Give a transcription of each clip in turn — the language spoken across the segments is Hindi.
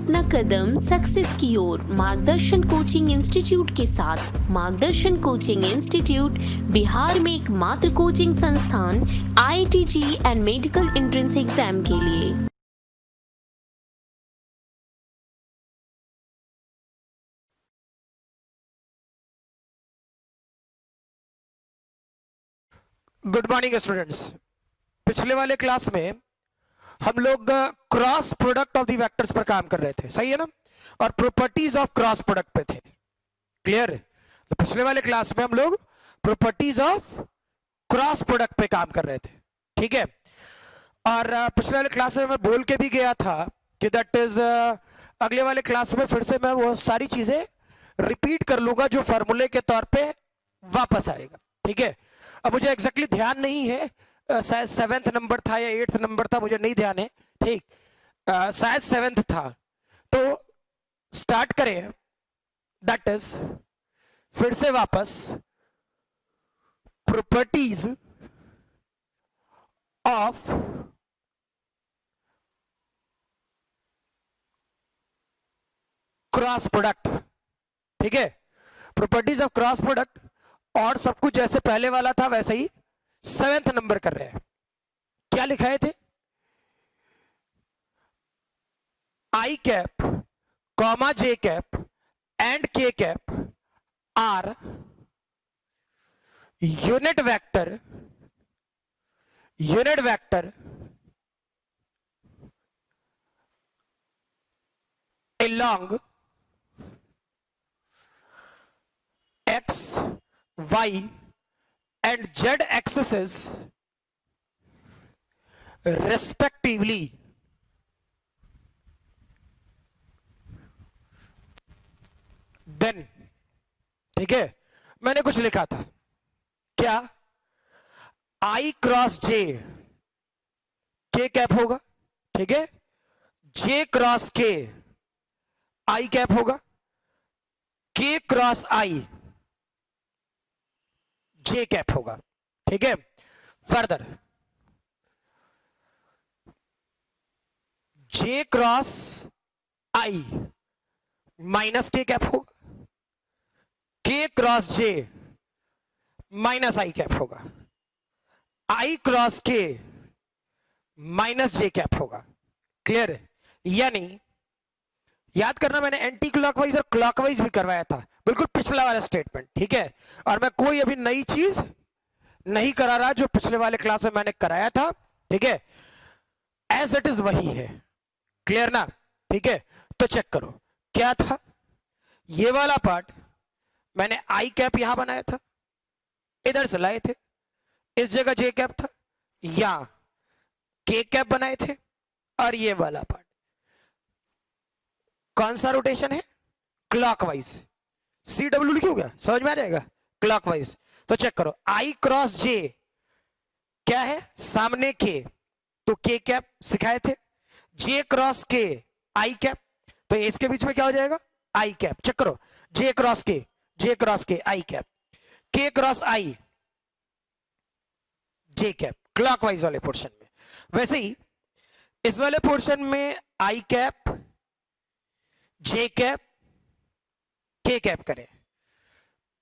अपना कदम सक्सेस की ओर मार्गदर्शन कोचिंग इंस्टीट्यूट के साथ। मार्गदर्शन कोचिंग इंस्टीट्यूट बिहार में एकमात्र कोचिंग संस्थान IIT and medical entrance exam के लिए। Good morning students. पिछले वाले क्लास में हम लोग cross product of the vectors पर काम कर रहे थे, सही है ना, और प्रॉपर्टीज ऑफ क्रॉस प्रोडक्ट पे थे। क्लियर है? तो पिछले वाले क्लास में हम लोग प्रॉपर्टीज ऑफ क्रॉस प्रोडक्ट पे काम कर रहे थे, ठीक है। और पिछले वाले क्लास में मैं बोल के भी गया था कि दैट इज अगले वाले क्लास में फिर से मैं वो सारी चीजें रिपीट कर लूंगा जो फॉर्मूले के तौर पे वापस आएगा, ठीक है। अब मुझे एग्जैक्टली ध्यान नहीं है, शायद 7th नंबर था या 8th नंबर था, मुझे नहीं ध्यान है, ठीक। शायद 7th था। तो स्टार्ट करें, दैट इज फिर से वापस प्रॉपर्टीज ऑफ क्रॉस प्रोडक्ट, ठीक है। प्रॉपर्टीज ऑफ क्रॉस प्रोडक्ट, और सब कुछ जैसे पहले वाला था वैसे ही 7th नंबर कर रहे हैं। क्या लिखाए थे? I cap comma J cap and K cap are unit vector along x y and z axes respectively। Then, ठीक है, मैंने कुछ लिखा था, क्या? आई क्रॉस जे के कैप होगा, ठीक है। जे क्रॉस के आई कैप होगा, के क्रॉस आई जे कैप होगा, ठीक है। फर्दर जे क्रॉस आई माइनस के कैप होगा, के cross J minus I cap होगा, आई क्रॉस के माइनस जे कैप होगा। क्लियर है? यानी याद करना, मैंने एंटी क्लॉकवाइज और क्लॉकवाइज भी करवाया था, बिल्कुल पिछला वाला स्टेटमेंट, ठीक है। और मैं कोई अभी नई चीज नहीं करा रहा, जो पिछले वाले क्लास में मैंने कराया था, ठीक है, एज इट इज वही है। क्लियर ना? ठीक है। तो चेक करो क्या था। ये वाला पार्ट मैंने आई कैप यहां बनाया था, इधर से लाए थे, इस जगह जे कैप था, या के कैप बनाए थे, और ये वाला पार्ट कौन सा रोटेशन है? क्लॉकवाइज। CW लिखी हो गया, समझ में आ जाएगा, क्लॉकवाइज। तो चेक करो, आई क्रॉस जे क्या है? सामने के, तो के कैप सिखाए थे। जे क्रॉस के आई कैप, तो इसके बीच में क्या हो जाएगा? आई कैप। चेक करो, जे क्रॉस के आई कैप, के क्रॉस आई जे कैप, क्लॉकवाइज वाले पोर्शन में। वैसे ही इस वाले पोर्शन में आई कैप जे कैप के कैप करें,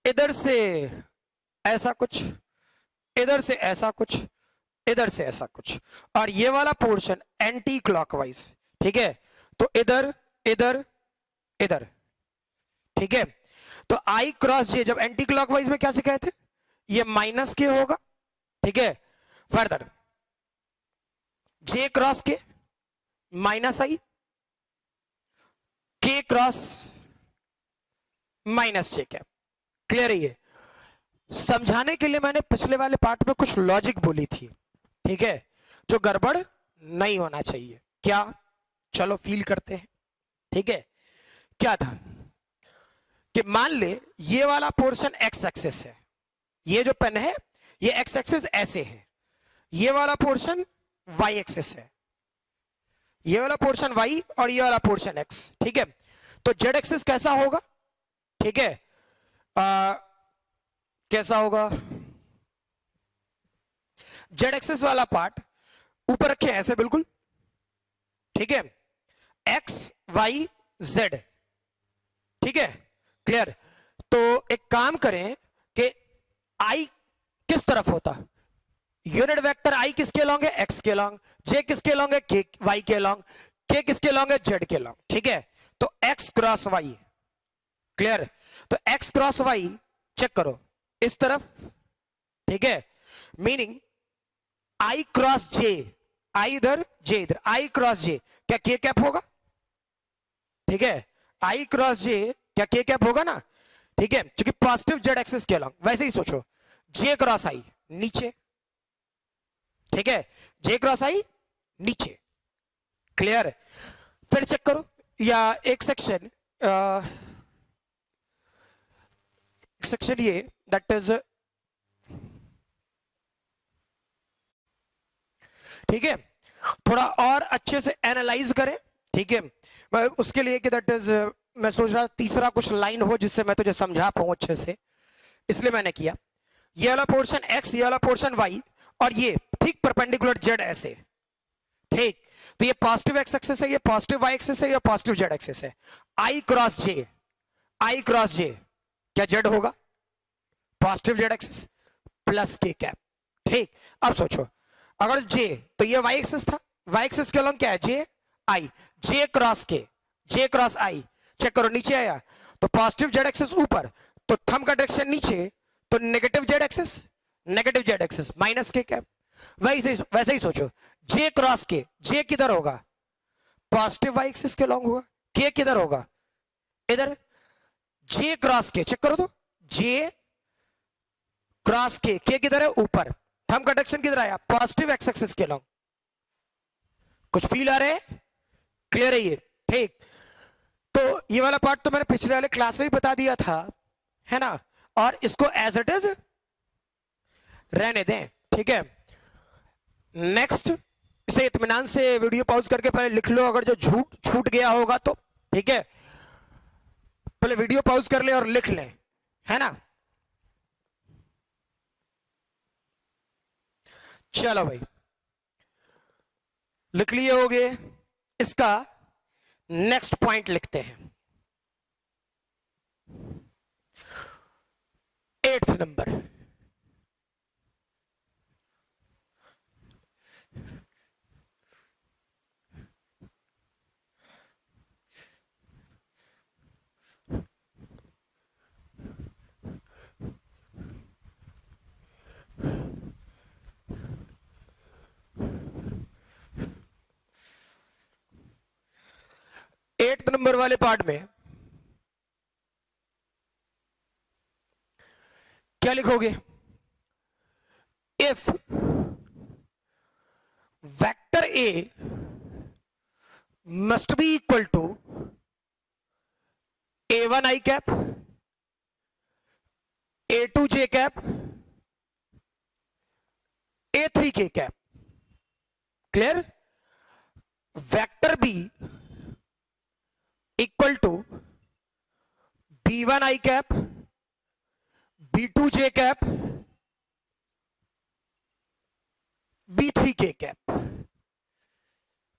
इधर से ऐसा कुछ, इधर से ऐसा कुछ, इधर से ऐसा कुछ, और ये वाला पोर्शन एंटी क्लॉकवाइज, ठीक है। तो इधर इधर इधर, ठीक है। तो आई क्रॉस जे जब एंटी क्लॉकवाइज में क्या सिखाए थे? ये माइनस के होगा, ठीक है। फर्दर जे क्रॉस के माइनस आई, के क्रॉस माइनस जे कैप। क्लियर है? ये समझाने के लिए मैंने पिछले वाले पार्ट में कुछ लॉजिक बोली थी, ठीक है, जो गड़बड़ नहीं होना चाहिए। क्या? चलो फील करते हैं, ठीक है। क्या था कि मान ले ये वाला पोर्शन एक्स एक्सिस है, ये जो पेन है ये एक्स एक्सिस ऐसे है, ये वाला पोर्शन वाई एक्सिस है, ये वाला पोर्शन वाई और ये वाला पोर्शन एक्स, ठीक है। तो जेड एक्सिस कैसा होगा? ठीक है, कैसा होगा? जेड एक्सिस वाला पार्ट ऊपर रखे ऐसे बिल्कुल, ठीक है। एक्स वाई जेड, ठीक है, क्लियर। तो एक काम करें कि आई किस तरफ होता, यूनिट वेक्टर आई किसके लॉन्ग है, एक्स के लॉन्ग, जे किसके लॉन्ग है, के वाई के लॉन्ग, के किसके लॉन्ग है, जेड के लॉन्ग, ठीक है। तो एक्स क्रॉस वाई, क्लियर। तो एक्स क्रॉस वाई चेक करो इस तरफ, ठीक है, मीनिंग आई क्रॉस जे, आई इधर जे इधर, आई क्रॉस जे क्या के कैप होगा, ठीक है, आई क्रॉस जे क्या के कैप होगा ना, ठीक है, क्योंकि पॉजिटिव जेड एक्सिस के अलॉन्ग। वैसे ही सोचो जे क्रॉस आई नीचे, ठीक है, जे क्रॉस आई नीचे, क्लियर। फिर चेक करो, या एक सेक्शन ये दैट इज, ठीक है, थोड़ा और अच्छे से एनालाइज करें, ठीक है। मैं उसके लिए कि दैट इज, मैं सोच रहा तीसरा कुछ लाइन हो जिससे मैं तुझे समझा पाऊं अच्छे से, इसलिए मैंने किया ये वाला पोर्शन एक्स, ये वाला पोर्शन वाई, और ये ठीक परपेंडिकुलर जेड ऐसे, ठीक। तो ये पॉजिटिव एक्स एक्सिस है, ये पॉजिटिव वाई एक्सिस है, ये पॉजिटिव जेड एक्सिस है। आई क्रॉस जे, आई क्रॉस जे क्या जेड होगा, पॉजिटिव जेड एक्सिस प्लस के कैप, ठीक। अब सोचो अगर जे, तो ये वाई एक्सिस था, वाई एक्सिस के अलॉन्ग क्या है, जे आई, जे क्रॉस के, जे क्रॉस आई, चेक करो नीचे आया तो पॉजिटिव जेड एक्सिस ऊपर, तो थंब का डायरेक्शन नीचे, तो negative Z axis, negative Z axis minus K cap. वैसे ही सोचो जे क्रॉस के, जे किधर होगा, पॉजिटिव वाई एक्सिस के लॉन्ग होगा, के किधर होगा, इधर, जे क्रॉस के चेक करो तो, जे क्रॉस के किधर है, ऊपर, थंब का डायरेक्शन किधर आया, पॉजिटिव एक्स एक्सिस के लॉन्ग। कुछ फील आ रहे हैं, क्लियर है ये, ठीक। तो ये वाला पार्ट तो मैंने पिछले वाले क्लास में भी बता दिया था, है ना, और इसको एज इट इज रहने दें, ठीक है। नेक्स्ट, इसे इत्मीनान से वीडियो पॉज करके पहले लिख लो, अगर जो छूट गया होगा तो, ठीक है, पहले वीडियो पॉज कर ले और लिख लें, है ना। चलो भाई, लिख लिए होगे, इसका नेक्स्ट पॉइंट लिखते हैं, 8th नंबर। एट्थ नंबर वाले पार्ट में क्या लिखोगे, if vector A must be equal to A1 I cap, A2 J cap, A3 K cap, clear. Vector B equal to B1 I cap, B2 J cap, B3 K cap,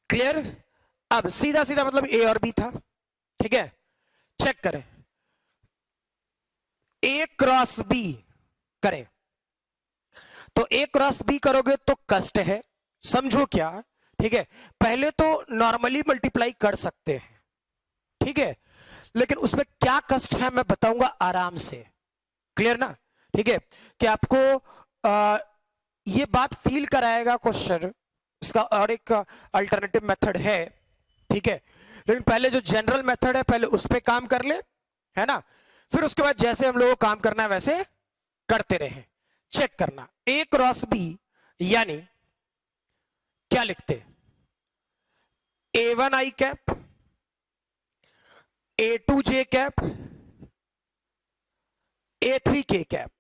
clear. अब सीधा सीधा मतलब A और B था, ठीक है। चेक करें, A क्रॉस B करें, तो A क्रॉस B करोगे तो कष्ट है, समझो क्या, ठीक है। पहले तो नॉर्मली मल्टीप्लाई कर सकते हैं, ठीक है, लेकिन उसमें क्या कष्ट है मैं बताऊंगा आराम से, क्लियर ना, ठीक है। कि आपको ये बात फील कराएगा क्वेश्चन, इसका और एक अल्टरनेटिव मेथड है, ठीक है। लेकिन पहले जो जनरल मेथड है पहले उस पर काम कर ले, है ना, फिर उसके बाद जैसे हम लोगों को काम करना है वैसे करते रहे। चेक करना, A क्रॉस B यानी क्या लिखते, A1 I cap, A2 J cap, A3 K cap,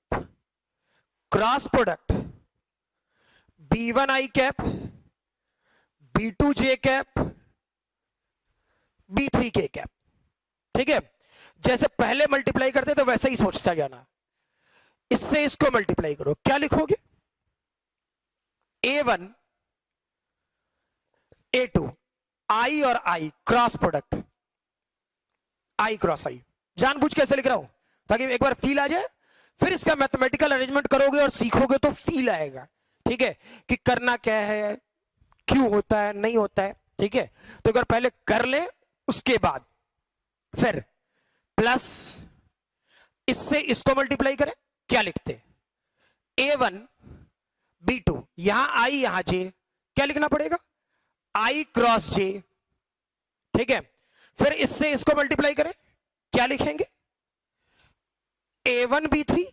cross product B1 I cap, B2 J cap, B3 K cap, ठीक है। जैसे पहले मल्टीप्लाई करते तो वैसे ही सोचता जाना, इससे इसको मल्टीप्लाई करो, क्या लिखोगे, A1 A2, आई और आई क्रॉस प्रोडक्ट, आई क्रॉस आई, जानबूझ कैसे लिख रहा हूं ताकि एक बार फील आ जाए, फिर इसका मैथमेटिकल अरेंजमेंट करोगे और सीखोगे तो फील आएगा, ठीक है, कि करना क्या है, क्यों होता है, नहीं होता है, ठीक है। तो एक बार पहले कर ले, उसके बाद फिर प्लस इससे इसको मल्टीप्लाई करें, क्या लिखते, A1 B2, यहां आई यहां जे, क्या लिखना पड़ेगा, आई क्रॉस जे, ठीक है। फिर इससे इसको मल्टीप्लाई करें, क्या लिखेंगे, A1 B3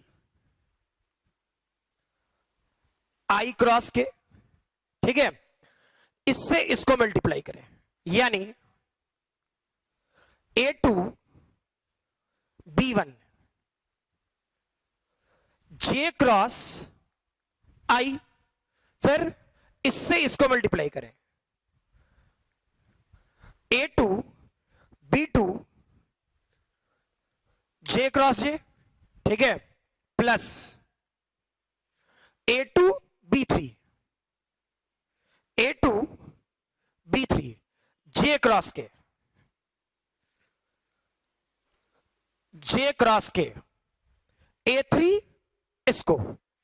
आई क्रॉस के, ठीक है। इससे इसको मल्टीप्लाई करें, यानी A2 B1 J क्रॉस आई, फिर इससे इसको मल्टीप्लाई करें, A2 B2 J cross J, ठीक है, plus A2 B3 A2 B3 J cross के, J क्रॉस के A3 इसको,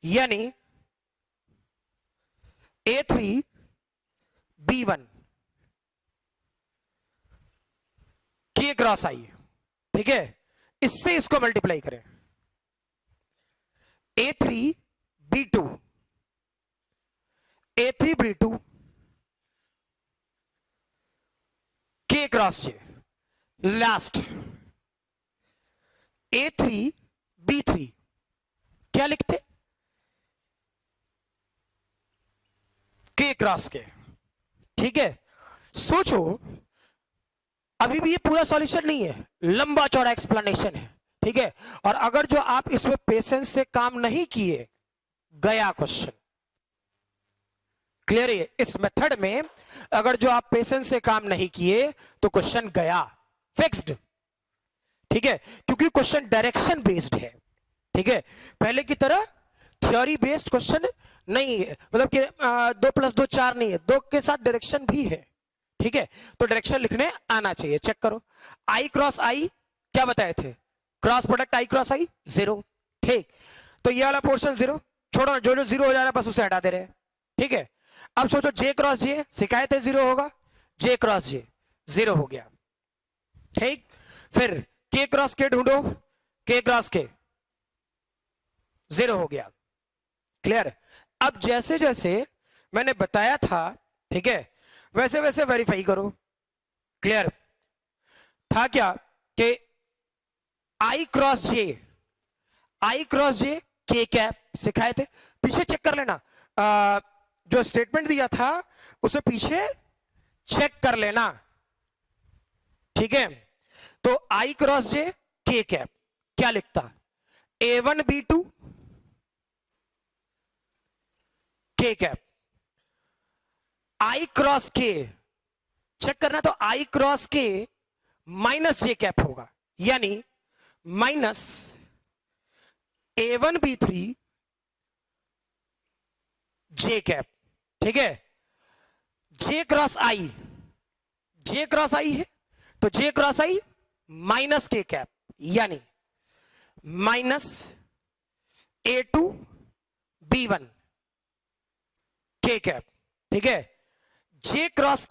यानी A3 B1 K क्रॉस आई, ठीक है। इससे इसको मल्टीप्लाई करें, A3 B2 A3 B2 K cross J, last A3 B3, क्या लिखते, K क्रॉस के, ठीक है। सोचो अभी भी ये पूरा सॉल्यूशन नहीं है, लंबा चौड़ा एक्सप्लेनेशन है, ठीक है। और अगर जो आप इसमें पेशेंस से काम नहीं किए, गया क्वेश्चन, क्लियर है। इस मेथड में अगर जो आप पेशेंस से काम नहीं किए तो क्वेश्चन गया, फिक्स्ड, ठीक है, क्योंकि क्वेश्चन डायरेक्शन बेस्ड है, ठीक है। पहले की तरह थ्योरी बेस्ड क्वेश्चन नहीं है, मतलब कि 2 + 2 4 नहीं है, 2 के साथ डायरेक्शन भी है, ठीक है। तो डायरेक्शन लिखने आना चाहिए, चेक करो, आई क्रॉस आई क्या बताए थे, क्रॉस प्रोडक्ट आई क्रॉस आई 0, ठीक। तो ये वाला पोर्शन 0 छोड़ो, जो जो 0 हो जा रहा है बस उसे हटा दे रहे हैं, ठीक है। अब सोचो J क्रॉस J, शिकायत है 0 होगा, J क्रॉस J 0 हो गया, ठीक। फिर K क्रॉस K ढूंढो, K क्रॉस K 0 हो गया, क्लियर। अब जैसे जैसे मैंने बताया था, ठीक है, वैसे वैसे वेरीफाई करो, क्लियर। था क्या कि I cross J K cap सिखाए थे, पीछे चेक कर लेना, जो स्टेटमेंट दिया था उसे पीछे चेक कर लेना, ठीक है। तो I cross J K cap क्या लिखता, A1 B2 K cap, I cross K check करना, तो I cross K minus J cap होगा, यानी minus A1 B3 J cap, ठीक है। J क्रॉस I है, तो J cross I minus K cap, यानी minus A2 B1 K cap, ठीक है। J cross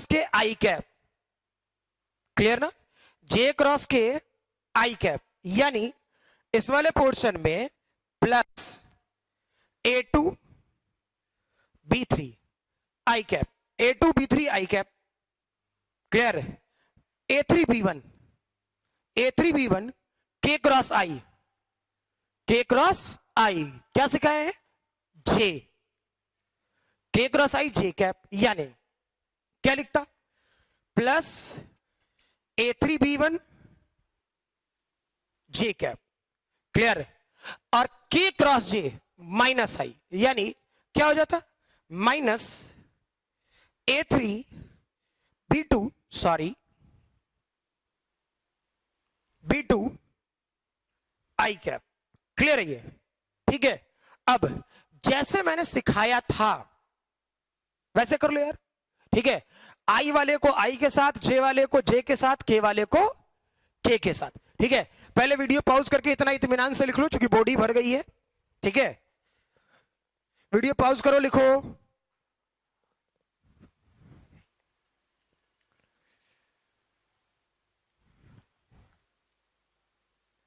K I cap, clear ना, J cross K I cap, यानी इस वाले पोर्शन में plus A2 B3 I cap, A2 B3 I cap, clear है। A3 B1 K cross I क्या सिखाए हैं, J, K cross I J cap, यानी क्या लिखता, plus A3 B1 J cap, clear. और K cross J minus I, यानी क्या हो जाता, minus A3 B2 I cap, clear है ये, ठीक है। अब जैसे मैंने सिखाया था वैसे कर लो यार, ठीक है, आई वाले को आई के साथ, जे वाले को जे के साथ, के वाले को के साथ। ठीक है, पहले वीडियो पॉज करके इतना इत्मीनान से लिख लो क्योंकि बॉडी भर गई है। ठीक है, वीडियो पॉज करो, लिखो।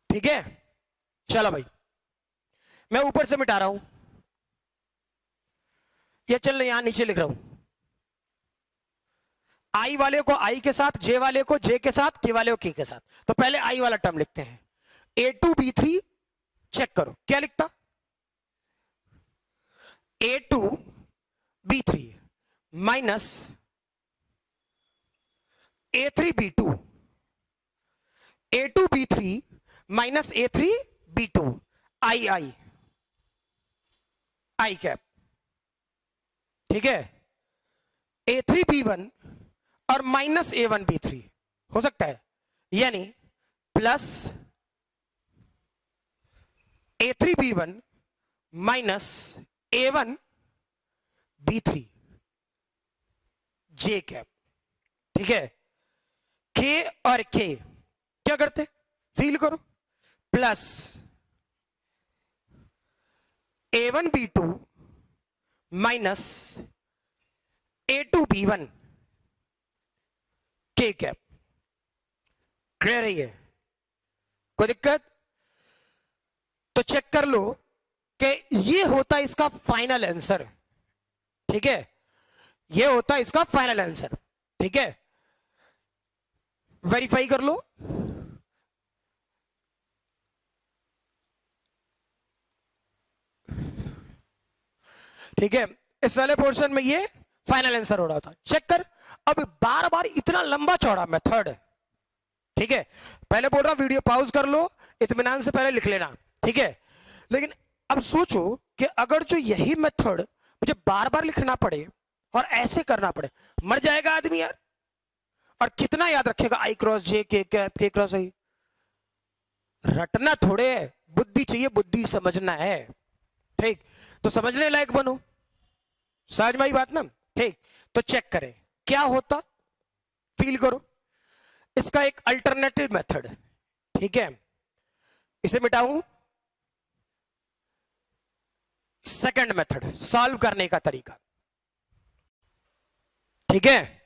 ठीक है, चलो भाई, मैं ऊपर से मिटा रहा हूं, ये चल यहां नीचे लिख रहा हूं। आई वाले को आई के साथ, जे वाले को जे के साथ, के वाले को के साथ। तो पहले आई वाला टर्म लिखते हैं, A2B3, चेक करो क्या लिखता, A2B3 minus A3B2, A2B3 minus A3B2, आई आई आई कैप। ठीक है, A3B1 और माइनस A1B3 हो सकता है, यानी प्लस A3B1 माइनस A1B3 जे कैप। ठीक है, के और के क्या करते, फील करो, प्लस A1B2 माइनस A2B1 के कैप। क्लियर है ये, कोई दिक्कत? तो चेक कर लो कि ये होता है इसका फाइनल आंसर। ठीक है, ये होता है इसका फाइनल आंसर। ठीक है, वेरीफाई कर लो। ठीक है, इस वाले पोर्शन में ये फाइनल आंसर हो रहा था। चेक कर, अब बार बार इतना लंबा चौड़ा मेथड है। ठीक है, पहले बोल रहा हूं वीडियो पॉज कर लो, इत्मीनान से पहले लिख लेना। ठीक है, लेकिन अब सोचो कि अगर जो यही मेथड मुझे बार बार लिखना पड़े और ऐसे करना पड़े, मर जाएगा आदमी यार। और कितना याद रखेगा, आई क्रॉस जे, के कैप, के क्रॉस आई। रटना थोड़े है, बुद्धि चाहिए, बुद्धि समझना है। ठीक, तो समझने लायक बनो, समझ में आई बात ना। ठीक, तो चेक करें क्या होता, फील करो। इसका एक अल्टरनेटिव मेथड, ठीक है, इसे मिटाऊं। सेकंड मेथड सॉल्व करने का तरीका। ठीक है,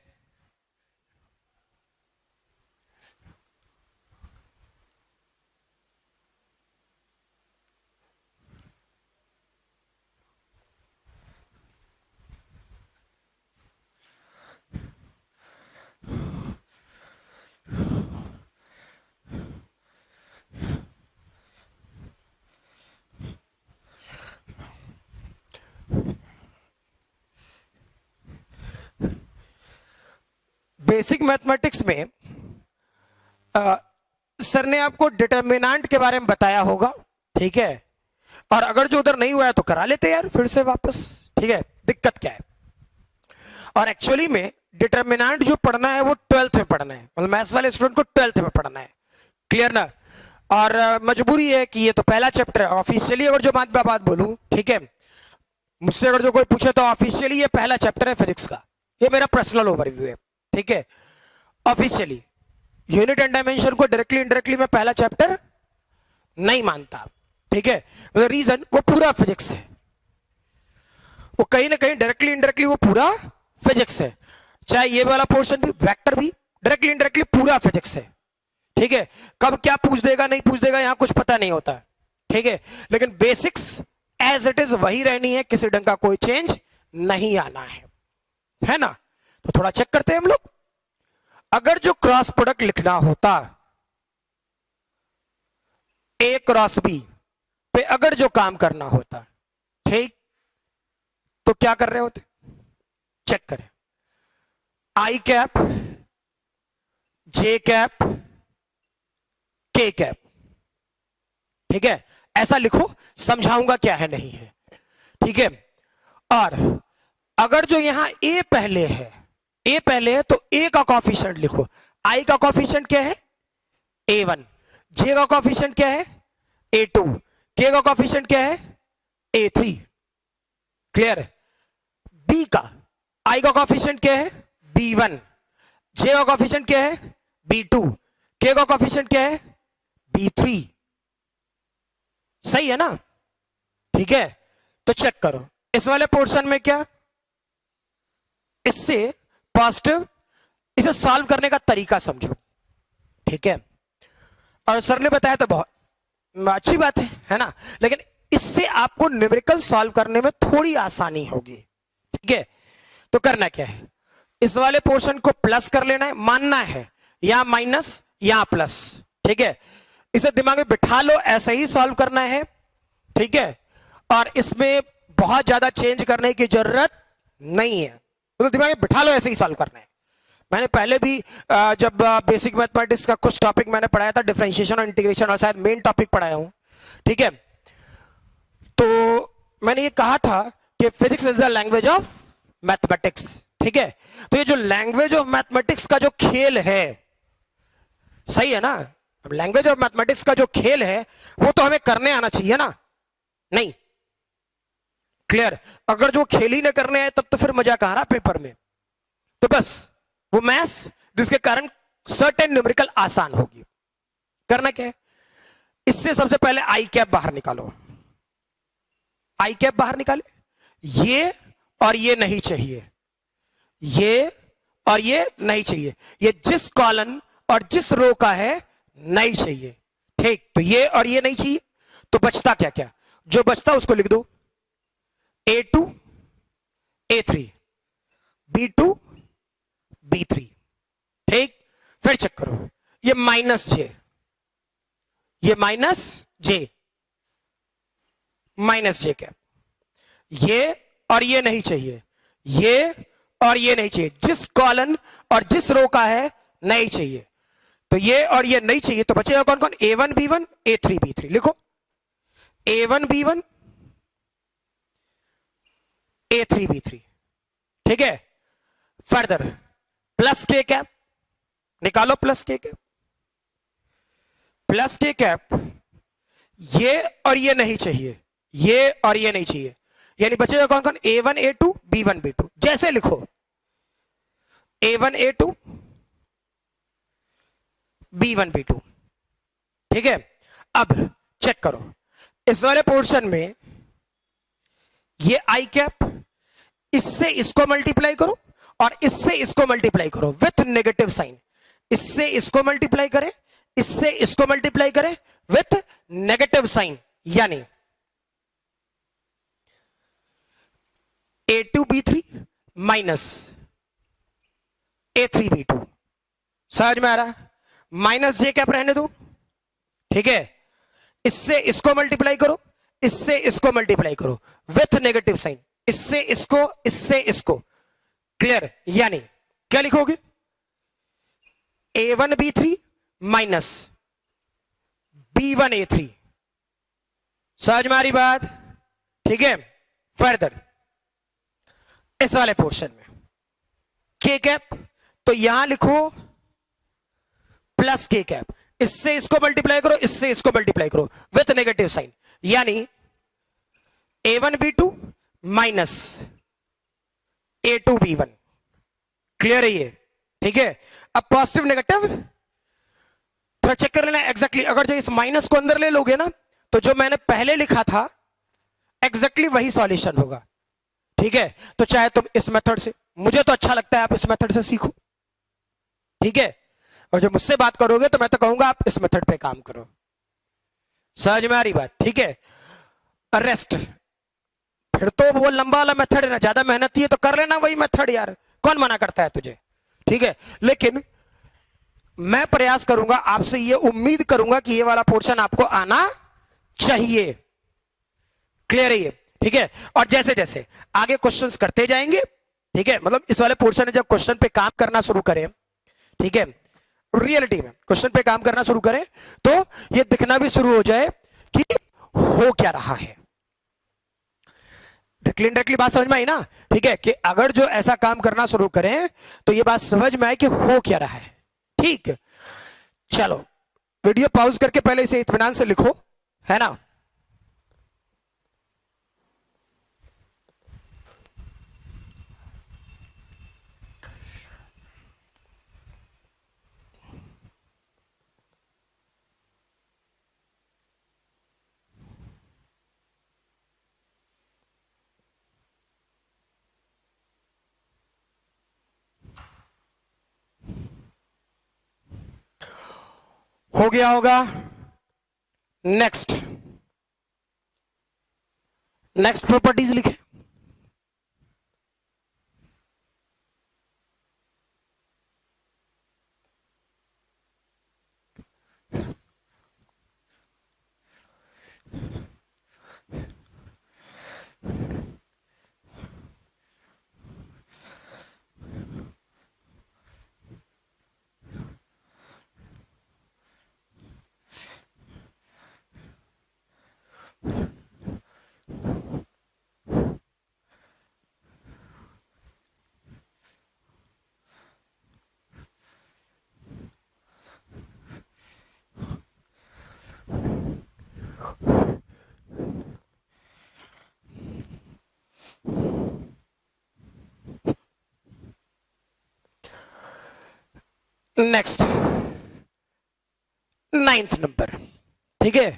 बेसिक मैथमेटिक्स में सर ने आपको डिटर्मिनेंट के बारे में बताया होगा। ठीक है, और अगर जो उधर नहीं हुआ है तो करा लेते यार फिर से वापस। ठीक है, दिक्कत क्या है। और एक्चुअली में डिटर्मिनेंट जो पढ़ना है वो 12th में पढ़ना है, मतलब मैथ्स वाले स्टूडेंट को 12th में पढ़ना है। क्लियर ना। और मजबूरी है कि ये तो पहला चैप्टर है। ऑफिशियली अगर जो बात बोलूं, ठीक है, मुझसे अगर जो कोई पूछे तो ऑफिशियली ये पहला चैप्टर है फिजिक्स का। ये मेरा पर्सनल ओवरव्यू है। ठीक है, ऑफिशियली यूनिट एंड डायमेंशन को डायरेक्टली इनडायरेक्टली मैं पहला चैप्टर नहीं मानता। ठीक है, रीजन वो पूरा फिजिक्स है, वो कहीं ना कहीं डायरेक्टली इनडायरेक्टली वो पूरा फिजिक्स है। चाहे ये वाला पोर्शन भी, वेक्टर भी डायरेक्टली इनडायरेक्टली पूरा फिजिक्स है। ठीक है, कब क्या पूछ देगा नहीं पूछ देगा यहां कुछ पता नहीं होता। ठीक है, लेकिन बेसिक्स एज इट इज वही रहनी है, किसी ढंग का कोई चेंज नहीं आना है ना। तो थोड़ा चेक करते हैं हम लोग। अगर जो क्रॉस प्रोडक्ट लिखना होता ए क्रॉस बी पे, अगर जो काम करना होता, ठीक, तो क्या कर रहे होते, चेक करें। आई कैप, जे कैप, के कैप। ठीक है, ऐसा लिखो, समझाऊंगा क्या है नहीं है। ठीक है, और अगर जो यहां ए पहले है, ए पहले है तो ए का कॉफिशिएंट लिखो। आई का कॉफिशिएंट क्या है, A1। जे का कॉफिशिएंट क्या है, A2। के का कॉफिशिएंट क्या है, A3। क्लियर है। बी का, आई का कॉफिशिएंट क्या है, B1, J का कोफिशिएंट क्या है B2, K का कोफिशिएंट क्या है B3, सही है ना? ठीक है, तो चेक करो इस वाले पोर्शन में क्या, इससे पॉजिटिव, इसे सॉल्व करने का तरीका समझो, ठीक है? और सर ने बताया तो बहुत अच्छी बात है ना, लेकिन इससे आपको न्यूमेरिकल सॉल्व करने में थोड़ी आसानी होगी, ठीक है? तो करना क्या है, इस वाले पोर्शन को प्लस कर लेना है, मानना है या माइनस या प्लस, ठीक है? इसे दिमाग में बिठा लो, ऐसे ही सॉल्व करना है, ठीक है? और इसमें बहुत ज्यादा चेंज करने की जरूरत नहीं है, तो दिमाग में बिठा लो, ऐसे ही सॉल्व करना है। मैंने पहले भी जब बेसिक मैथमेटिक्स का कुछ टॉपिक मैंने पढ़ाया था, डिफरेंशिएशन और इंटीग्रेशन, और शायद मेन टॉपिक पढ़ाया हूं, ठीक है? तो मैंने ये कहा था कि physics is the language of mathematics, ठीक है? तो ये जो लैंग्वेज ऑफ मैथमेटिक्स का जो खेल है, सही है ना? लैंग्वेज ऑफ मैथमेटिक्स का जो खेल है वो तो हमें करने आना चाहिए ना, नहीं? क्लियर? अगर जो खेल ही न करने आए तब तो फिर मजा कहां रहा पेपर में? तो बस वो मैथ्स जिसके कारण सर्टेन न्यूमेरिकल आसान होगी। करना क्या है, इससे सबसे पहले आई कैप बाहर निकालो, आई कैप बाहर निकाले, ये और ये नहीं चाहिए, ये और ये नहीं चाहिए, ये जिस कॉलम और जिस रो का है नहीं चाहिए, ठीक? तो ये और ये नहीं चाहिए, तो बचता क्या क्या, जो बचता उसको लिख दो, A2 A3 B2 B3, ठीक? फिर चेक करो, ये माइनस जे, ये माइनस जे, माइनस जे कैप, ये और ये नहीं चाहिए, ये और ये नहीं चाहिए, जिस कॉलम और जिस रो का है नहीं चाहिए, तो ये और ये नहीं चाहिए, तो बचेगा कौन कौन, A1 B1 A3 B3, लिखो A1 B1 A3 B3, ठीक है? फर्दर प्लस के कैप निकालो, प्लस के कैप, प्लस के कैप, ये और ये नहीं चाहिए, ये और ये नहीं चाहिए, यानी बचेगा कौन कौन, A1 A2 B1 B2, जैसे लिखो A1 A2 B1 B2, ठीक है? अब चेक करो इस वाले पोर्शन में ये आई कैप, इससे इसको मल्टीप्लाई करो और इससे इसको मल्टीप्लाई करो विथ नेगेटिव साइन, इससे इसको मल्टीप्लाई करें, इससे इसको मल्टीप्लाई करें विथ नेगेटिव साइन, यानी A2 B3 minus A3 B2, समझ में आ रहा? माइनस जे कैप रहने दो, ठीक है? इससे इसको मल्टीप्लाई करो, इससे इसको मल्टीप्लाई करो विथ नेगेटिव साइन, इससे इसको, इससे इसको, क्लियर? यानी क्या लिखोगे, A1 B3 minus B1 A3, समझ में आ रही बात? ठीक है? फर्दर इस वाले पोर्शन में के कैप, तो यहां लिखो प्लस के कैप, इससे इसको मल्टीप्लाई करो, इससे इसको मल्टीप्लाई करो विथ नेगेटिव साइन, यानी A1 B2 minus A2 B1, clear है ये? ठीक है? अब पॉजिटिव नेगेटिव थोड़ा चेक कर लेना एग्जैक्टली, अगर जो इस माइनस को अंदर ले लोगे ना, तो जो मैंने पहले लिखा था एग्जैक्टली वही सॉल्यूशन होगा, ठीक है? तो चाहे तुम इस मेथड से, मुझे तो अच्छा लगता है आप इस मेथड से सीखो, ठीक है? और जो मुझसे बात करोगे तो मैं तो कहूंगा आप इस मेथड पे काम करो, समझ में आ रही बात? ठीक है? अरेस्ट, फिर तो वो लंबा वाला मेथड है ना, ज्यादा मेहनती है तो कर लेना वही मेथड यार, कौन मना करता है तुझे? ठीक है? लेकिन मैं प्रयास करूंगा, आपसे ये उम्मीद करूंगा कि ये वाला पोर्शन आपको आना चाहिए, क्लियर है ये? ठीक है? और जैसे जैसे आगे क्वेश्चंस करते जाएंगे, ठीक है, मतलब इस वाले पोर्शन में जब क्वेश्चन पे काम करना शुरू करें, ठीक है, रियलिटी में क्वेश्चन पे काम करना शुरू करें, तो ये दिखना भी शुरू हो जाए कि हो क्या रहा है। डायरेक्टली बात समझ में आई ना? ठीक है, कि अगर जो ऐसा काम करना शुरू करें तो ये बात समझ में आए कि हो क्या रहा है। ठीक, चलो वीडियो पॉज करके पहले इसे इत्मीनान से लिखो, है ना? हो गया होगा। नेक्स्ट प्रॉपर्टीज लिखे। नेक्स्ट 9th नंबर, ठीक है।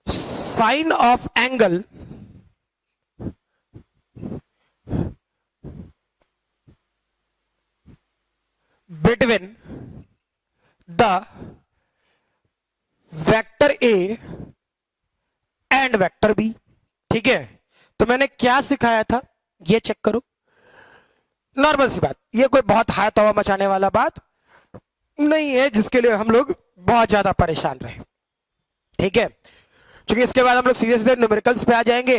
Sine of angle between the vector A and vector B, ठीक है। तो मैंने क्या सिखाया था ये चेक करो। नॉर्मल सी बात, ये कोई बहुत हाय तवा मचाने वाला बात नहीं है जिसके लिए हम लोग बहुत ज्यादा परेशान रहे, ठीक है। क्योंकि इसके बाद हम लोग सीधे सीधे न्यूमेरिकल्स पे आ जाएंगे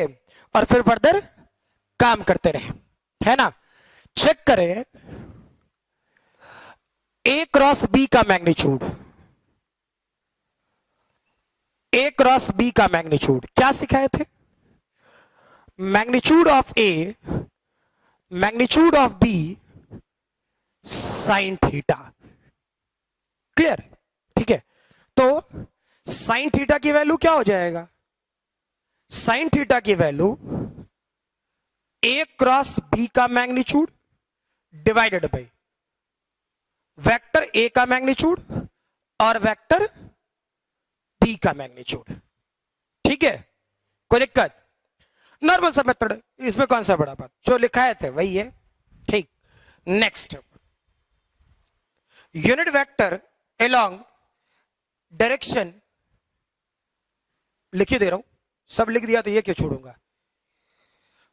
और फिर फर्दर काम करते रहे, है ना। चेक करें ए क्रॉस बी का मैग्नीट्यूड, ए क्रॉस बी का मैग्नीट्यूड क्या सिखाए थे? Magnitude of A magnitude of B sine theta, clear, ठीक है। तो साइन थीटा की वैल्यू क्या हो जाएगा? साइन थीटा की वैल्यू ए क्रॉस बी का magnitude divided by vector A का मैग्नीट्यूड और वेक्टर बी का मैग्नीट्यूड, ठीक है। कोई दिक्कत? नॉर्मल सा मेथड, इसमें कौन सा बड़ा बात, जो लिखाए थे वही है, ठीक। Next, unit vector along direction, लिख ही दे रहा हूं, सब लिख दिया तो ये क्यों छोड़ूंगा।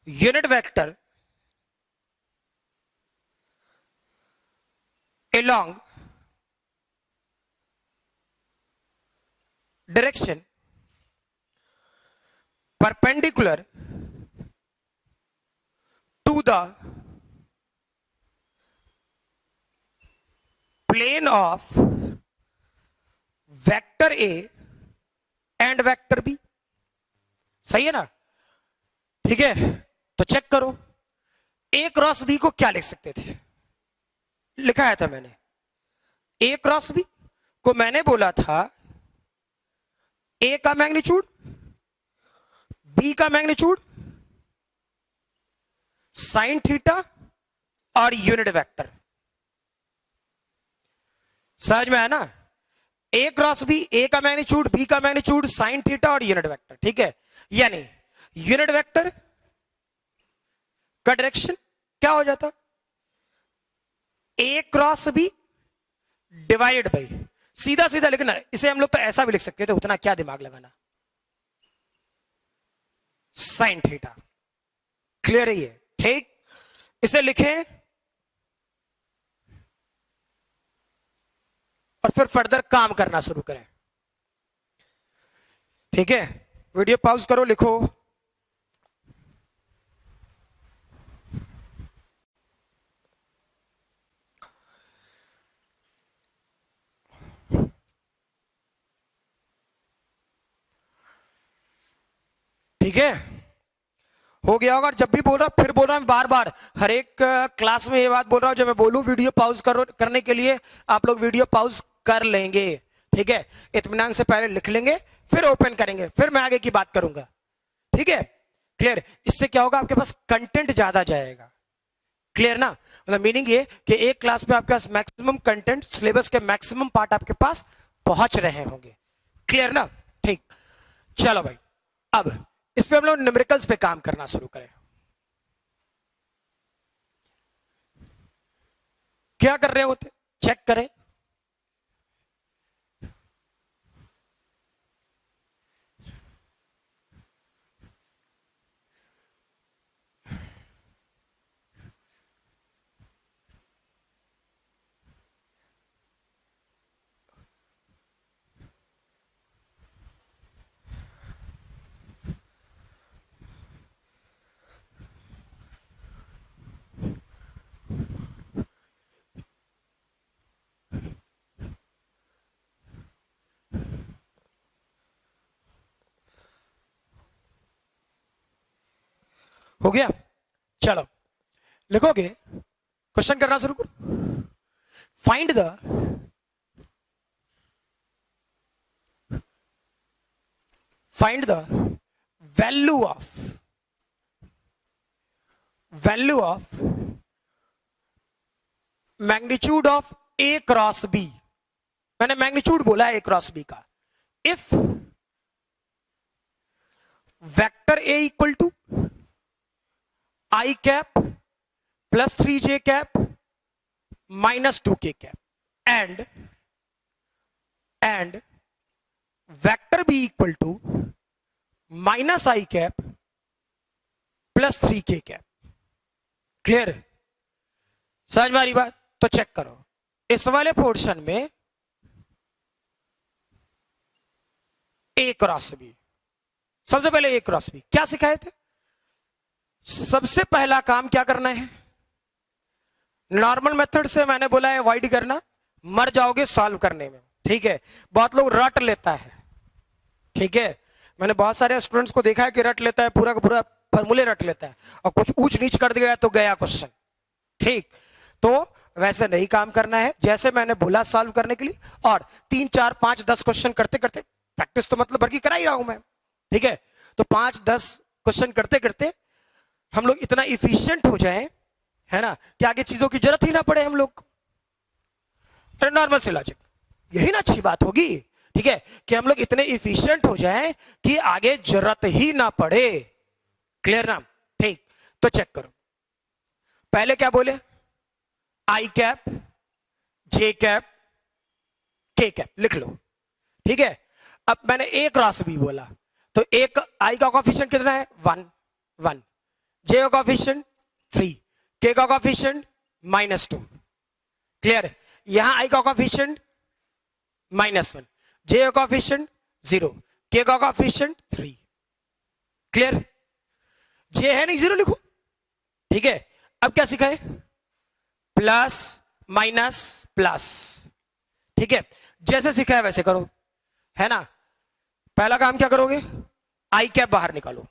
Unit vector along direction perpendicular to the plane of vector A and vector B, सही है ना, ठीक है। तो चेक करो A क्रॉस B को क्या लिख सकते थे? लिखाया था मैंने A क्रॉस B को, मैंने बोला था A का मैग्नीट्यूड, बी का मैग्नीट्यूड, साइन थीटा और यूनिट वेक्टर। समझ में आया ना? ए क्रॉस बी, ए का मैग्नीट्यूड, बी का मैग्नीट्यूड, साइन थीटा और यूनिट वेक्टर, ठीक है। यानी यूनिट वेक्टर का डायरेक्शन क्या हो जाता? ए क्रॉस बी डिवाइडेड बाई, सीधा सीधा लिखना, इसे हम लोग तो ऐसा भी लिख सकते थे, उतना क्या दिमाग लगाना, साइन थीटा, क्लियर है ये, ठीक। इसे लिखें और फिर फर्दर काम करना शुरू करें, ठीक है। वीडियो पॉज करो, लिखो। ठीक है, हो गया होगा। जब भी बोल रहा फिर बोल रहा हूं बार बार, हर एक क्लास में ये बात बोल रहा हूं, जब मैं बोलूं वीडियो पॉज करने के लिए आप लोग वीडियो पॉज कर लेंगे, ठीक है। इत्मीनान से पहले लिख लेंगे, फिर ओपन करेंगे, फिर मैं आगे की बात करूंगा, ठीक है, क्लियर। इससे क्या होगा, आपके पास कंटेंट ज्यादा जाएगा, क्लियर ना। मतलब मीनिंग ये कि एक क्लास में आपके पास मैक्सिमम कंटेंट, सिलेबस के मैक्सिमम पार्ट आपके पास पहुंच रहे होंगे, क्लियर ना, ठीक। चलो भाई, अब इस पे हम लोग न्यूमेरिकल्स पे काम करना शुरू करें। क्या कर रहे होते? चेक करें। हो गया, चलो लिखोगे, क्वेश्चन करना शुरू करो। Find the value of magnitude of A cross B. मैंने मैग्नीट्यूड बोला है ए क्रॉस बी का। If vector A equal to I cap plus 3j cap minus 2k cap and vector B equal to minus I cap plus 3k cap. Clear है? समझ में आ रही बात? तो चेक करो, इस वाले पोर्शन में ए क्रॉस बी, सबसे पहले ए क्रॉस बी क्या सिखाए थे? सबसे पहला काम क्या करना है? नॉर्मल मेथड से मैंने बोला है अवॉइड करना, मर जाओगे सॉल्व करने में। ठीक है, बहुत लोग रट लेता है। ठीक है, मैंने बहुत सारे स्टूडेंट्स को देखा है कि रट लेता है, पूरा का पूरा फॉर्मूले रट लेता है और कुछ ऊंच नीच कर दिया तो गया क्वेश्चन। ठीक, तो वैसे नहीं काम करना है, जैसे मैंने बोला सॉल्व करने के लिए। और 3 4 5 10 क्वेश्चन करते करते, प्रैक्टिस तो मतलब भर की करा ही रहा हूं मैं। ठीक है, तो 5 10 क्वेश्चन करते करते हम लोग इतना इफिशिएंट हो जाएं, है ना, कि आगे चीजों की जरूरत ही ना पड़े हम लोग को। नॉर्मल से लॉजिक, यही ना अच्छी बात होगी। ठीक है, कि हम लोग इतने इफिशिएंट हो जाएं कि आगे जरूरत ही ना पड़े। क्लियर ना? ठीक, तो चेक करो, पहले क्या बोले? आई कैप, जे कैप, के कैप लिख लो। ठीक है, अब मैंने ए क्रॉस बी बोला, तो एक आई का कोएफिशिएंट कितना है? 1 1, जे का कोएफिशिएंट 3, के का कोएफिशिएंट -2। क्लियर? यहां आई का कोएफिशिएंट -1, जे का कोएफिशिएंट 0, के का कोएफिशिएंट 3। क्लियर? जे है नहीं 0 लिखो। ठीक है, अब क्या सिखाए? Plus minus plus. ठीक है, जैसे सिखाया वैसे करो, है ना। पहला काम क्या करोगे? आई कैप बाहर निकालो,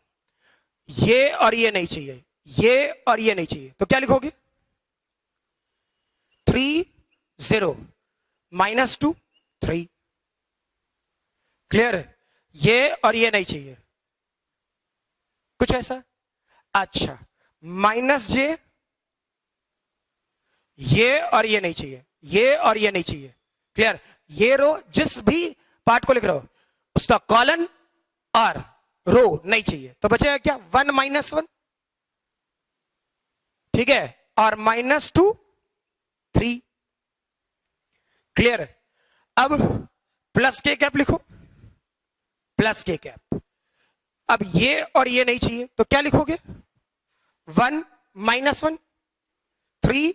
ये और ये नहीं चाहिए, ये और ये नहीं चाहिए, तो क्या लिखोगे? 3 0 -2 3। क्लियर? ये और ये नहीं चाहिए, कुछ ऐसा। अच्छा, -j, ये और ये नहीं चाहिए, ये और ये नहीं चाहिए। क्लियर? ये रो जिस भी पार्ट को लिख रहे हो उसका कॉलन और रो नहीं चाहिए, तो बचेगा क्या? 1 -1। ठीक है, और -2 3। क्लियर? अब प्लस के कैप लिखो, प्लस के कैप। अब ये और ये नहीं चाहिए, तो क्या लिखोगे? 1 -1 3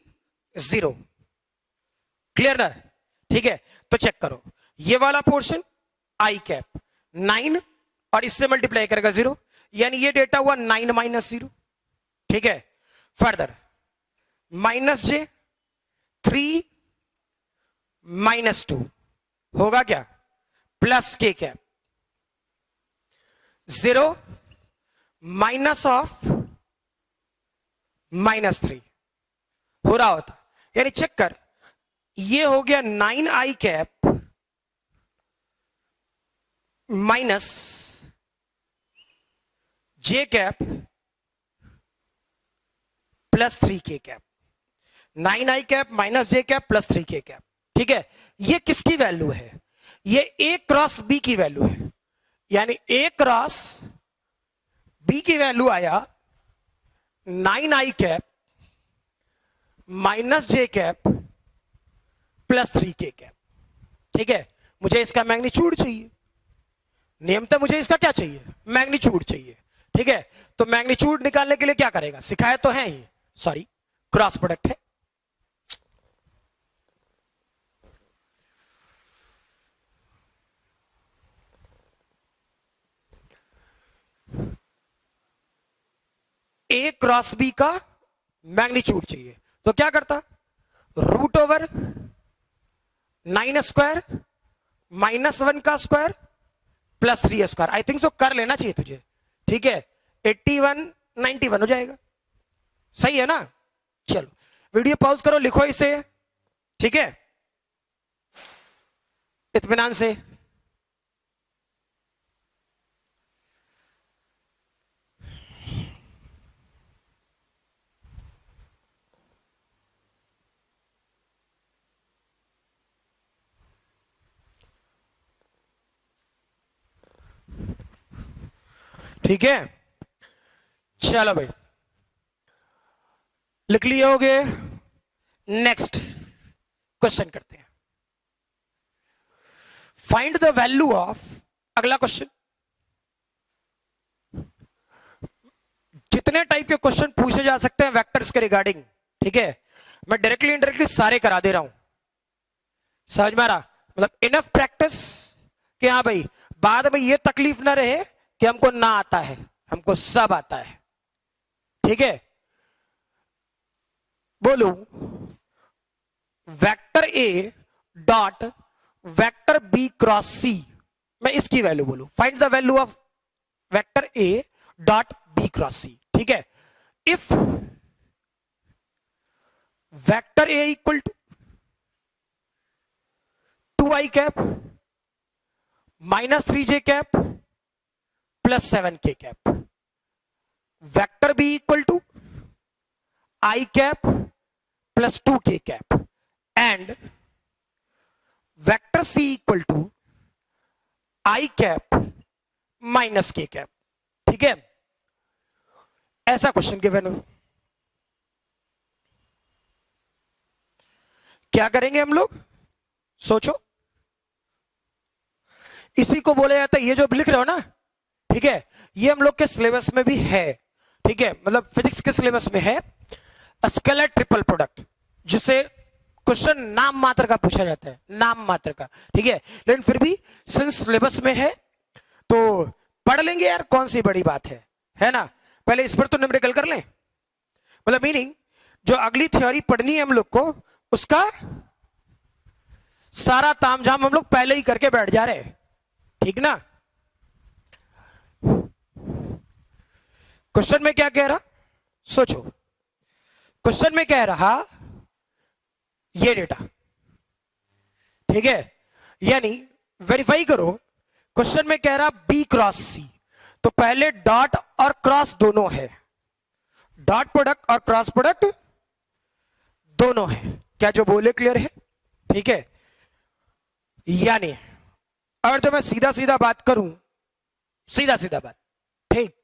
0। क्लियर ना? ठीक है, तो चेक करो, ये वाला पोर्शन आई कैप 9 और इससे मल्टीप्लाई करेगा 0, यानी ये डेटा हुआ 9 -0। ठीक है, फर्दर -j 3 -2 होगा क्या? प्लस के कैप 0 माइनस ऑफ -3 हो रहा होता, यानी चेक कर, ये हो गया 9 आई कैप माइनस जे कैप प्लस 3k कैप। 9 आई कैप माइनस जे कैप प्लस 3k कैप। ठीक है, ये किसकी वैल्यू है? ये ए क्रॉस बी की वैल्यू है, यानी ए क्रॉस बी की वैल्यू आया 9 आई कैप माइनस जे कैप प्लस 3k कैप। ठीक है, मुझे इसका मैग्नीट्यूड चाहिए, नियमतः मुझे इसका क्या चाहिए, मैग्नीट्यूड चाहिए। ठीक है, तो मैग्नीट्यूड निकालने के लिए क्या करेगा, सिखाया तो है ही, सॉरी क्रॉस प्रोडक्ट है। ए क्रॉस बी का मैग्नीट्यूड चाहिए, तो क्या करता, रूट ओवर 9 स्क्वायर -1 का square plus 3 square. I think so कर लेना चाहिए तुझे। ठीक है, 81 91 हो जाएगा, सही है ना। चलो वीडियो पॉज करो, लिखो इसे। ठीक है, इत्मीनान से। ठीक है, चलो भाई लिख लिए होगे। नेक्स्ट क्वेश्चन करते हैं। फाइंड द वैल्यू ऑफ, अगला क्वेश्चन। जितने टाइप के क्वेश्चन पूछे जा सकते हैं वेक्टर्स के रिगार्डिंग, ठीक है, मैं डायरेक्टली इनडायरेक्टली सारे करा दे रहा हूं। समझ में आ रहा, मतलब इनफ प्रैक्टिस कि हाँ भाई बाद में ये तकलीफ ना रहे कि हमको ना आता है, हमको सब आता है। ठीक है, बोलो vector A dot vector B cross C, मैं इसकी वैल्यू बोलूं। Find the value of vector A dot B cross C. ठीक है, if vector A equal to 2i cap -3j cap plus 7k cap, vector B equal to i cap plus 2k cap and vector c equal to i cap minus k cap. ठीक है, ऐसा क्वेश्चन गिवन हो, क्या करेंगे हम लोग, सोचो। इसी को बोला जाता है, ये जो लिख रहे हो ना, ठीक है, ये हम लोग के सिलेबस में भी है। ठीक है, मतलब फिजिक्स के सिलेबस में है स्केलर ट्रिपल प्रोडक्ट, जिसे क्वेश्चन नाम मात्र का पूछा जाता है, नाम मात्र का। ठीक है, लेकिन फिर भी सिंस सिलेबस में है तो पढ़ लेंगे यार, कौन सी बड़ी बात है ना। पहले इस पर तो न्यूमेरिकल कर लें, मतलब मीनिंग जो अगली थ्योरी पढ़नी है हम लोग को, उसका सारा तामझाम हम लोग पहले ही करके बैठ जा रहे हैं। ठीक ना। क्वेश्चन में क्या कह रहा, सोचो। क्वेश्चन में कह रहा ये डेटा, ठीक है, यानी वेरीफाई करो। क्वेश्चन में कह रहा बी क्रॉस सी, तो पहले डॉट और क्रॉस दोनों है, डॉट प्रोडक्ट और क्रॉस प्रोडक्ट दोनों है। क्या जो बोले क्लियर है? ठीक है, यानी अगर जो मैं सीधा सीधा बात करूं, सीधा सीधा बात, ठीक,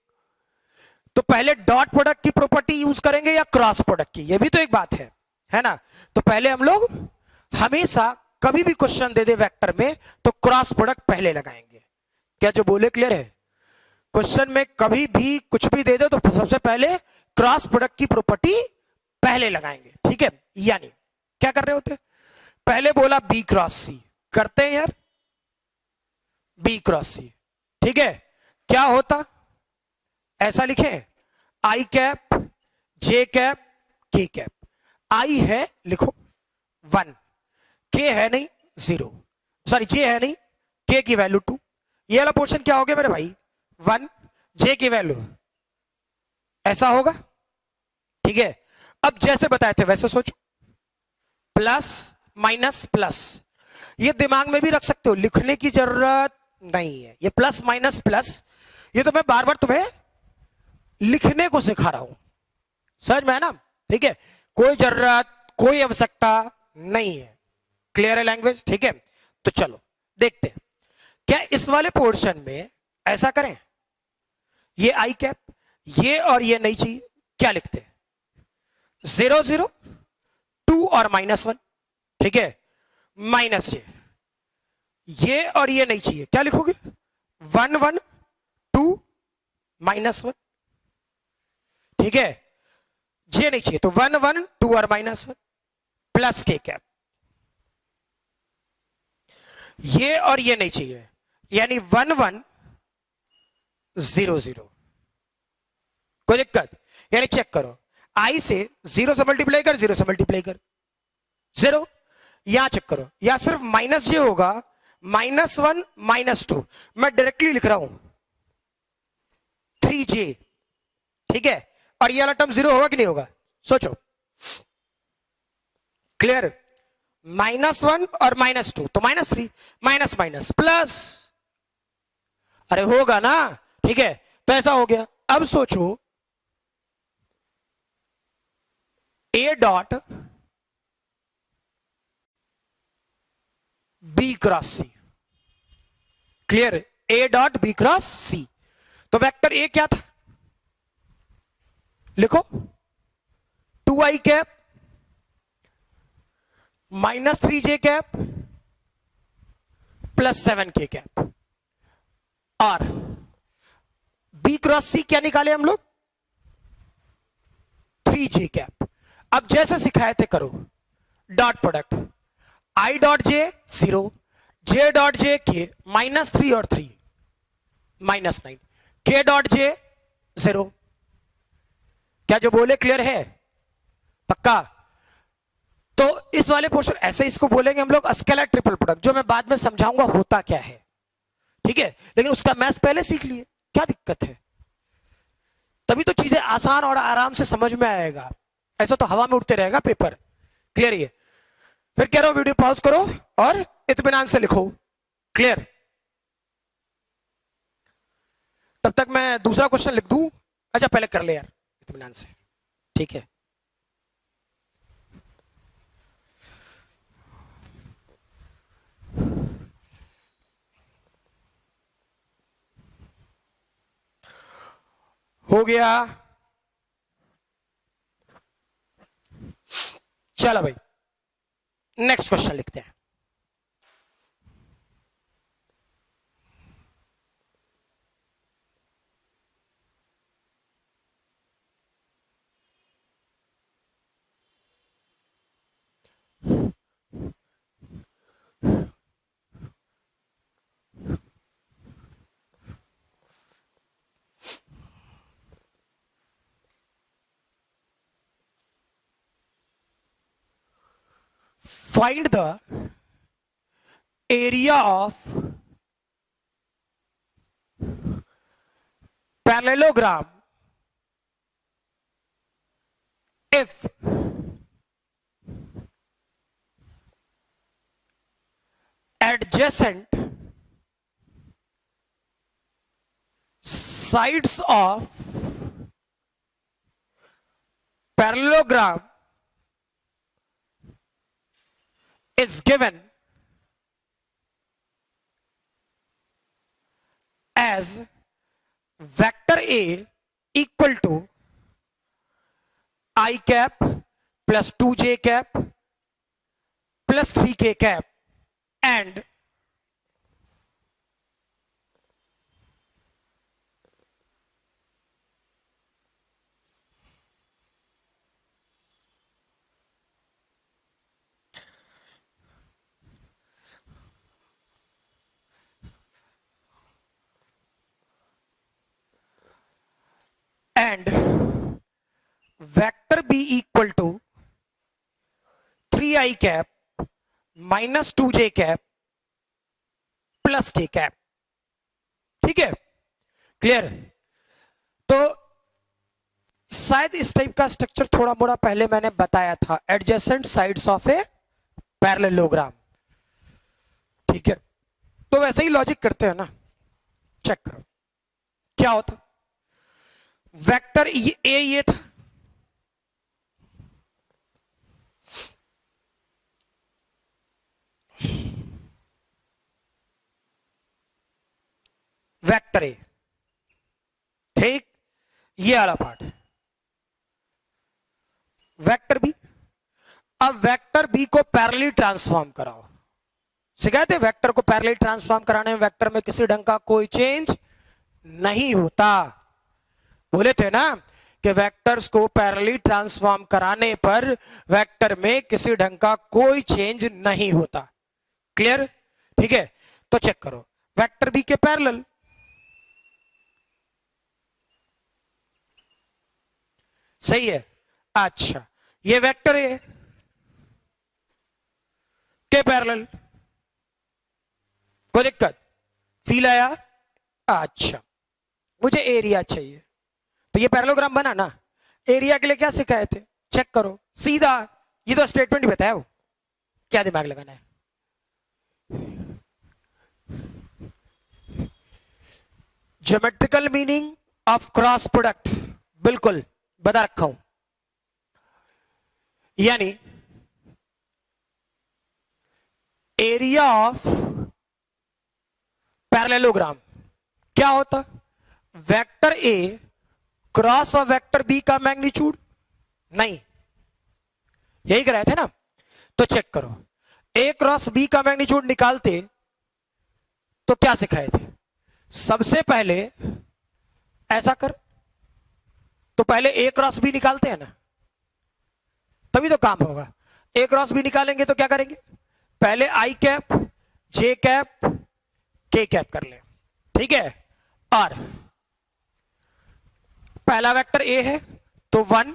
तो पहले डॉट प्रोडक्ट की प्रॉपर्टी यूज करेंगे या क्रॉस प्रोडक्ट की, ये भी तो एक बात है ना। तो पहले हम लोग हमेशा कभी भी क्वेश्चन दे दे वेक्टर में तो क्रॉस प्रोडक्ट पहले लगाएंगे। क्या जो बोले क्लियर है? क्वेश्चन में कभी भी कुछ भी दे दो तो सबसे पहले क्रॉस प्रोडक्ट की प्रॉपर्टी पहले लगाएंगे। ठीक है, यानी क्या कर रहे होते, पहले बोला बी क्रॉस सी, करते हैं यार बी क्रॉस सी। ठीक है, क्या होता, ऐसा लिखे आई कैप जे कैप के कैप। आई है लिखो 1, के है नहीं 0, सॉरी जे है नहीं, के की वैल्यू 2। ये वाला पोर्शन क्या हो गया मेरे भाई 1, जे की वैल्यू ऐसा होगा। ठीक है, अब जैसे बताए थे वैसे सोचो, प्लस माइनस प्लस, ये दिमाग में भी रख सकते हो, लिखने की जरूरत नहीं है। ये प्लस माइनस प्लस, ये तो मैं बार बार तुम्हें लिखने को सिखा रहा हूं, समझ में है ना। ठीक है, कोई जरूरत कोई आवश्यकता नहीं है, क्लियर है लैंग्वेज? ठीक है, तो चलो देखते हैं क्या इस वाले पोर्शन में ऐसा करें, ये आई कैप, ये और ये नहीं चाहिए, क्या लिखते हैं 0 0 2 और -1। ठीक है, माइनस जे, ये और ये नहीं चाहिए, क्या लिखोगे 1 1 2 -1, ठीक है, जे नहीं चाहिए तो 1 1 2 और -1 प्लस के कैप, ये और ये नहीं चाहिए, यानी 1 1 0 0, कोई दिक्कत, यानी चेक करो आई से 0 से मल्टीप्लाई कर, 0 से मल्टीप्लाई कर 0, यहां चेक करो, या सिर्फ माइनस जे होगा, -1 -2, मैं डायरेक्टली लिख रहा हूं 3j, ठीक है, और ये वाला टर्म 0 होगा कि नहीं होगा, सोचो, क्लियर, -1 और -2 तो -3, माइनस माइनस प्लस, अरे होगा ना, ठीक है, तो ऐसा हो गया। अब सोचो A dot B cross C, clear, A dot B cross C, तो वेक्टर A क्या था, लिखो 2i cap -3j cap plus 7k cap, और B क्रॉस C क्या निकाले हम लोग 3j कैप। अब जैसे सिखाए थे करो, dot product I dot J 0, J dot J के -3 और 3 -9, K डॉट जे 0, क्या जो बोले क्लियर है, पक्का, तो इस वाले पोर्शन ऐसे इसको बोलेंगे हम लोग स्केलर ट्रिपल प्रोडक्ट, जो मैं बाद में समझाऊंगा होता क्या है, ठीक है, लेकिन उसका मैथ्स पहले सीख लिए, क्या दिक्कत है, तभी तो चीजें आसान और आराम से समझ में आएगा, ऐसा तो हवा में उड़ते रहेगा पेपर, क्लियर, ये फिर कह रहा हूं वीडियो पॉज करो और इत्मीनान से लिखो, क्लियर, तब तक मैं दूसरा क्वेश्चन लिख दूं, अच्छा पहले कर ले यार इत्मीनान से, ठीक है, हो गया, चलो भाई नेक्स्ट क्वेश्चन लिखते हैं। Find the area of parallelogram if adjacent sides of parallelogram is given as vector A equal to I cap plus 2j cap plus 3k cap and vector B equal to 3i cap minus 2j cap plus k cap, ठीक है, क्लियर, तो शायद इस टाइप का स्ट्रक्चर थोड़ा मोड़ा पहले मैंने बताया था, adjacent sides of a parallelogram, ठीक है, तो वैसे ही लॉजिक करते हैं ना, चेक करो क्या होता, वेक्टर ए ये था, वेक्टर ए, ठीक, ये वाला पार्ट, वेक्टर बी, अब वेक्टर बी को पैरेलली ट्रांसफॉर्म कराओ, सिखाए थे वेक्टर को पैरेलल ट्रांसफॉर्म कराने में वेक्टर में किसी ढंग का कोई चेंज नहीं होता। बोले थे ना कि वेक्टर्स को पैरेलल ट्रांसफॉर्म कराने पर वेक्टर में किसी ढंग का कोई चेंज नहीं होता। क्लियर? ठीक है, तो चेक करो वेक्टर बी के पैरेलल सही है। अच्छा, ये वेक्टर ए के पैरेलल, कोई दिक्कत? फील आया? अच्छा, मुझे एरिया चाहिए, तो ये पैरेललोग्राम बना ना। एरिया के लिए क्या सिखाए थे? चेक करो सीधा, ये तो स्टेटमेंट ही बताया हो, क्या दिमाग लगाना है। Geometrical meaning of cross product बिल्कुल बता रखा हूं, यानी एरिया ऑफ पैरेललोग्राम क्या होता? Vector A cross of vector B का मैग्नीट्यूड। नहीं, यही कराए थे ना। तो चेक करो, ए क्रॉस बी का मैग्नीट्यूड निकालते तो क्या सिखाए थे? सबसे पहले ऐसा कर, तो पहले ए क्रॉस बी निकालते हैं ना, तभी तो काम होगा। ए क्रॉस बी निकालेंगे तो क्या करेंगे? पहले आई कैप जे कैप के कैप कर ले, ठीक है। और पहला वेक्टर ए है तो 1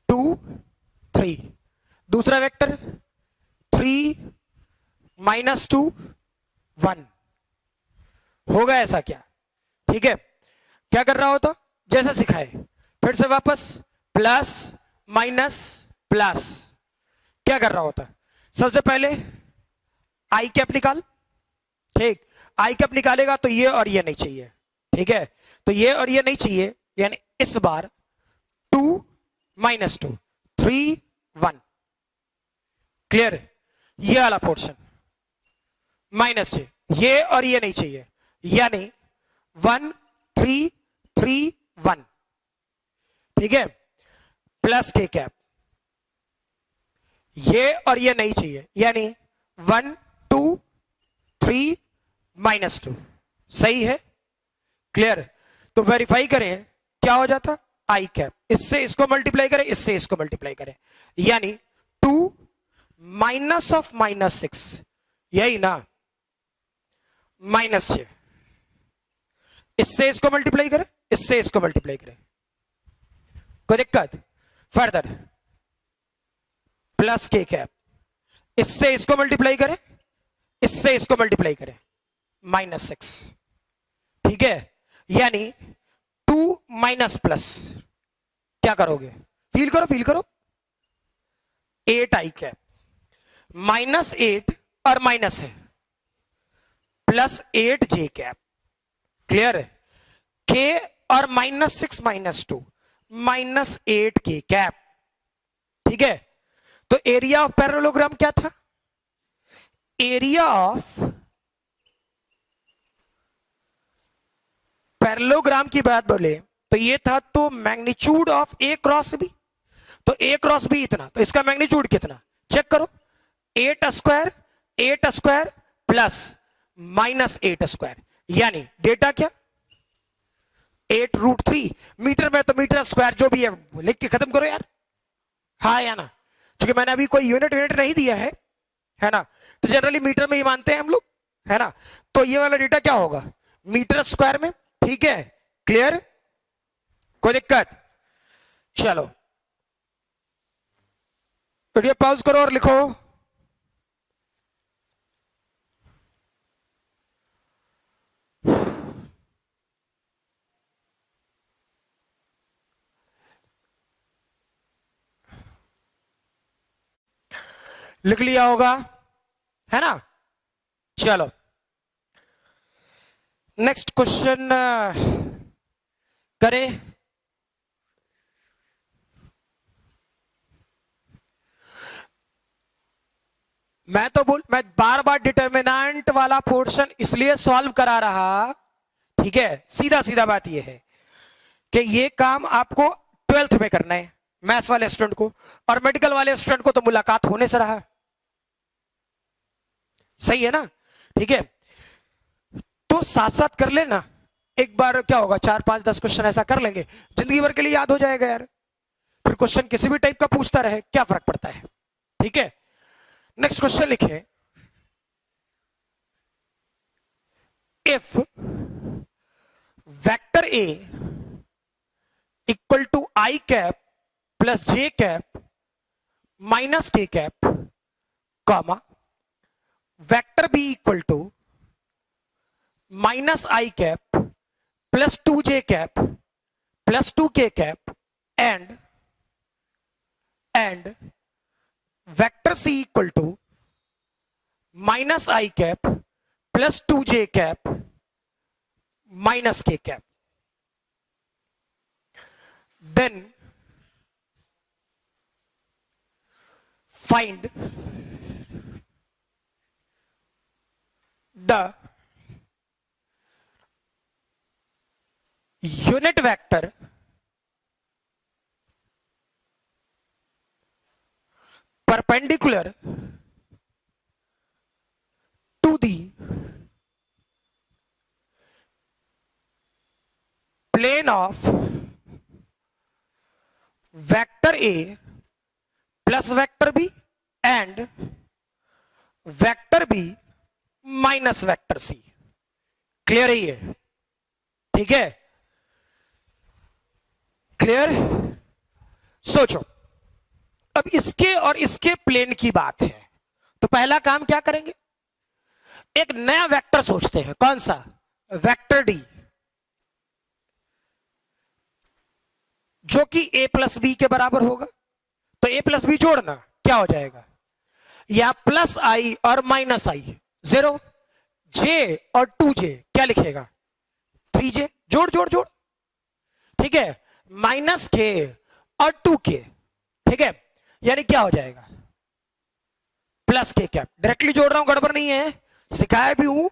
2 3, दूसरा वेक्टर 3 -2 1 होगा। ऐसा क्या? ठीक है, क्या कर रहा होता? जैसा सिखाए फिर से वापस प्लस माइनस प्लस। क्या कर रहा होता? सबसे पहले आई कैप निकाल, ठीक। आई कैप निकालेगा तो ये और ये नहीं चाहिए, ठीक है। तो ये और ये नहीं चाहिए, यानी इस बार 2 -2 3 1। क्लियर? ये वाला पोर्शन माइनस है, ये और ये नहीं चाहिए, यानी 1 3 3 1, ठीक है। प्लस के कैप, ये और ये नहीं चाहिए, यानी 1 2 3 -2। सही है? क्लियर? तो वेरीफाई करें क्या हो जाता? आई कैप, इससे इसको मल्टीप्लाई करें, इससे इसको मल्टीप्लाई करें, यानी 2 -6, यही ना, -6। इससे इसको मल्टीप्लाई करें, इससे इसको मल्टीप्लाई करें, कोई दिक्कत? फर्दर प्लस के कैप, इससे इसको मल्टीप्लाई करें, इससे इसको मल्टीप्लाई करें, -6, ठीक है। यानी 2 माइनस प्लस, क्या करोगे? फील करो, फील करो, 8 आई कैप, -8 और माइनस है, +8 जे कैप। क्लियर है? के और -6 -2 -8 के कैप, ठीक है। तो एरिया ऑफ पैरेललोग्राम क्या था? एरिया ऑफ पैरेललोग्राम की बात बोले तो ये था, तो magnitude of A cross B, तो ए क्रॉस बी इतना, तो इसका मैग्नीट्यूड कितना? चेक करो, 8 स्क्वायर प्लस -8 यानी डेटा क्या? 8√3 मीटर में, तो मीटर स्क्वायर जो भी है लिख के खत्म करो यार, हाँ या ना। क्योंकि मैंने अभी कोई यूनिट नहीं दिया है ना, तो जनरली मीटर में ही मानते हैं हम लोग, है ना। तो ये वाला डेटा क्या होगा? मीटर स्क्वायर में, ठीक है। क्लियर? कोई दिक्कत? चलो वीडियो पॉज करो और लिखो। लिख लिया होगा, है ना। चलो नेक्स्ट क्वेश्चन करें। मैं बार बार डिटर्मिनेंट वाला पोर्शन इसलिए सॉल्व करा रहा, ठीक है। सीधा सीधा बात यह है कि ये काम आपको 12th में करना है, मैथ्स वाले स्टूडेंट को, और मेडिकल वाले स्टूडेंट को तो मुलाकात होने से रहा। सही है ना? ठीक है, तो साथ साथ कर लेना, एक बार क्या होगा 4 5 10 क्वेश्चन ऐसा कर लेंगे, जिंदगी भर के लिए याद हो जाएगा यार। फिर क्वेश्चन किसी भी टाइप का पूछता रहे, क्या फर्क पड़ता है? ठीक है, नेक्स्ट क्वेश्चन लिखे, if vector A equal to I cap plus J cap minus K cap, comma vector B equal to minus I cap plus 2j cap plus 2k cap and vector C equal to minus I cap plus 2j cap minus k cap, then find the unit vector perpendicular to the plane of vector A plus vector B and vector B minus vector C। Clear है ये? ठीक है, क्लियर? सोचो, अब इसके और इसके प्लेन की बात है, तो पहला काम क्या करेंगे, एक नया वेक्टर सोचते हैं। कौन सा? वेक्टर डी, जो कि a प्लस बी के बराबर होगा। तो a प्लस बी जोड़ना, क्या हो जाएगा, या प्लस आई और माइनस आई, 0, j और 2j क्या लिखेगा, 3j, जोड़ जोड़ जोड़, ठीक है, माइनस k और 2k, ठीक है, यानी क्या हो जाएगा, प्लस k कैप। डायरेक्टली जोड़ रहा हूं, गड़बड़ नहीं है, सिखाया भी हूं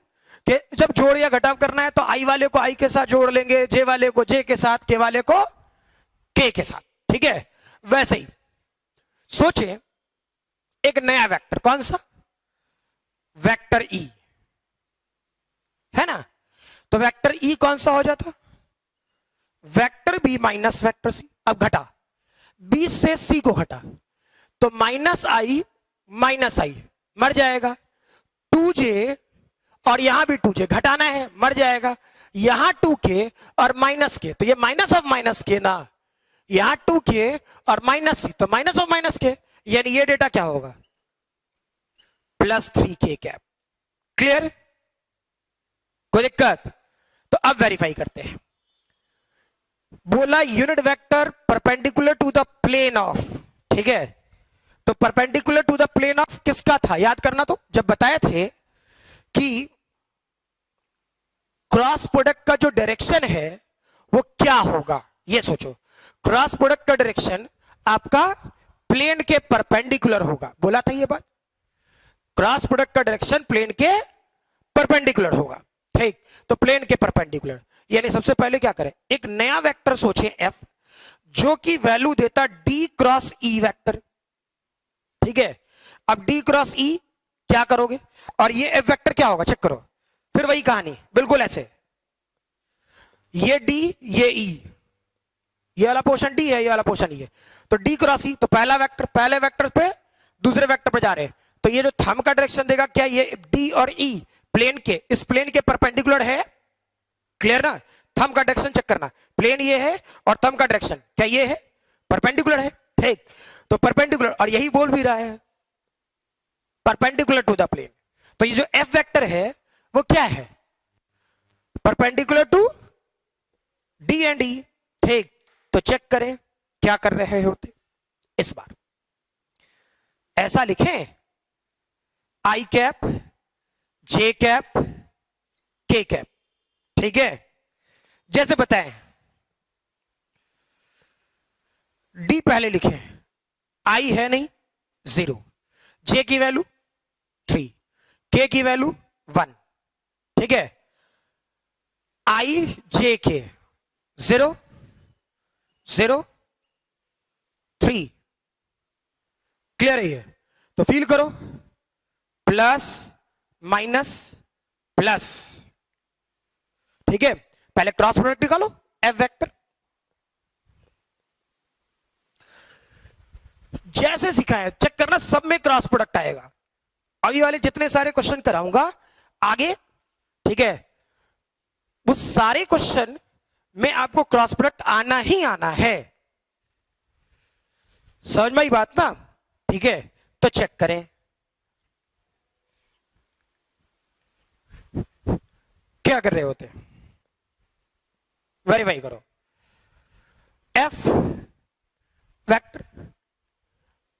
कि जब जोड़ या घटाव करना है तो आई वाले को आई के साथ जोड़ लेंगे, जे वाले को जे के साथ, के वाले को के साथ, ठीक है। वैसे ही सोचे एक नया वेक्टर, कौन सा, वेक्टर ई, है ना? तो वेक्टर ई कौन सा हो जाता, vector B minus vector C. अब घटा, बी से सी को घटा, तो माइनस आई मर जाएगा, 2j और यहां भी 2j घटाना है, मर जाएगा, यहां 2k और माइनस के, तो ये माइनस ऑफ माइनस के ना, यहां 2k और माइनस सी, तो माइनस ऑफ माइनस के, यानी ये डेटा क्या होगा, प्लस 3k कैप। क्लियर? कोई दिक्कत? तो अब वेरीफाई करते हैं। बोला unit vector perpendicular to the plane of, ठीक है, तो perpendicular to the plane of किसका था, याद करना। तो जब बताए थे कि क्रॉस प्रोडक्ट का जो डायरेक्शन है वो क्या होगा, ये सोचो, क्रॉस प्रोडक्ट का डायरेक्शन आपका प्लेन के परपेंडिकुलर होगा, बोला था ये बात, क्रॉस प्रोडक्ट का डायरेक्शन प्लेन के परपेंडिकुलर होगा, ठीक। तो प्लेन के परपेंडिकुलर, यानी सबसे पहले क्या करें, एक नया वेक्टर सोचें एफ, जो कि वैल्यू देता डी क्रॉस ई वेक्टर, ठीक है। अब डी क्रॉस ई क्या करोगे, और ये एफ वेक्टर क्या होगा, चेक करो, फिर वही कहानी, बिल्कुल ऐसे, ये डी ये ई, ये वाला पोर्शन डी है, ये वाला पोर्शन ई है, तो डी क्रॉस ई, तो पहला वेक्टर पहले वेक्टर पे दूसरे वेक्टर पे जा रहे हैं, तो ये जो थंब का डायरेक्शन देगा क्या, ये डी और ई प्लेन के, इस प्लेन के परपेंडिकुलर है, क्लियर ना? थंब का डायरेक्शन चेक करना, प्लेन ये है और थंब का डायरेक्शन क्या ये है, परपेंडिकुलर है, ठीक। तो परपेंडिकुलर, और यही बोल भी रहा है परपेंडिकुलर टू द प्लेन, तो ये जो एफ वेक्टर है वो क्या है, परपेंडिकुलर टू डी एंड ई, ठीक। तो चेक करें क्या कर रहे होते, इस बार ऐसा लिखें, आई कैप जे कैप के कैप, ठीक है। जैसे बताएं, डी पहले लिखें, आई है नहीं 0, जे की वैल्यू 3, के की वैल्यू 1, ठीक है। आई जे के 0 0 3, क्लियर है ये? तो फील करो, प्लस माइनस प्लस, ठीक है। पहले क्रॉस प्रोडक्ट निकालो एफ वेक्टर। जैसे सिखाया चेक करना, सब में क्रॉस प्रोडक्ट आएगा। अभी वाले जितने सारे क्वेश्चन कराऊंगा आगे, ठीक है, वो सारे क्वेश्चन में आपको क्रॉस प्रोडक्ट आना ही आना है। समझ में आई बात ना, ठीक है। तो चेक करें क्या कर रहे होते, वेरीफाई करो। एफ वेक्टर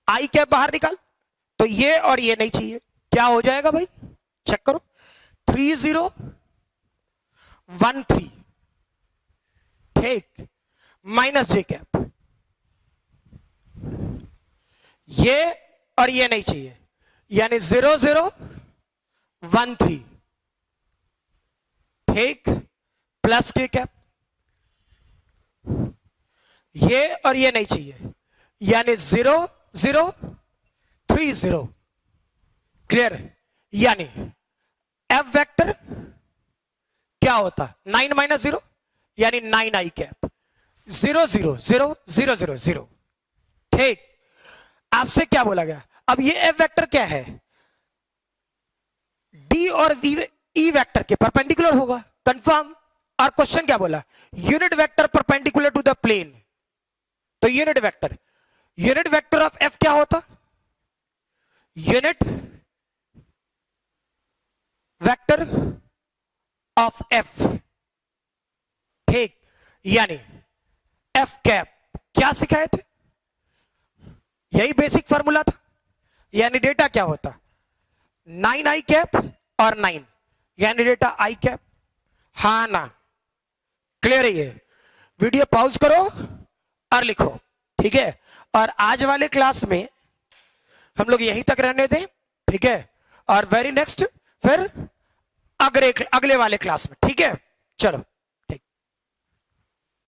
आई कैप बाहर निकाल, तो ये और ये नहीं चाहिए, क्या हो जाएगा भाई, चेक करो। 3 0 1 3, ठीक, माइनस जे कैप, ये और ये नहीं चाहिए, यानी 0 0 1 3, ठीक, प्लस के कैप, ये और ये नहीं चाहिए, यानी 0 0 3 0, क्लियर। यानी एफ वेक्टर क्या होता, 9 माइनस 0 यानी 9 आई कैप, 0 0 0 0 0 0, ठीक। आपसे क्या बोला गया, अब ये एफ वेक्टर क्या है, डी और ई वेक्टर के परपेंडिकुलर होगा, कंफर्म। और क्वेश्चन क्या बोला, unit vector perpendicular to the plane, तो यूनिट वेक्टर ऑफ एफ क्या होता, यूनिट वेक्टर ऑफ एफ, ठीक। यानी एफ कैप क्या सिखाए थे, यही बेसिक फॉर्मूला था, यानी डेटा क्या होता, 9 आई कैप और 9, यानी डेटा आई कैप, हाँ ना, क्लियर है। ये वीडियो पॉज करो और लिखो, ठीक है। और आज वाले क्लास में हम लोग यहीं तक रहने दें, ठीक है, और वेरी नेक्स्ट फिर अगले वाले क्लास में, ठीक है, चलो।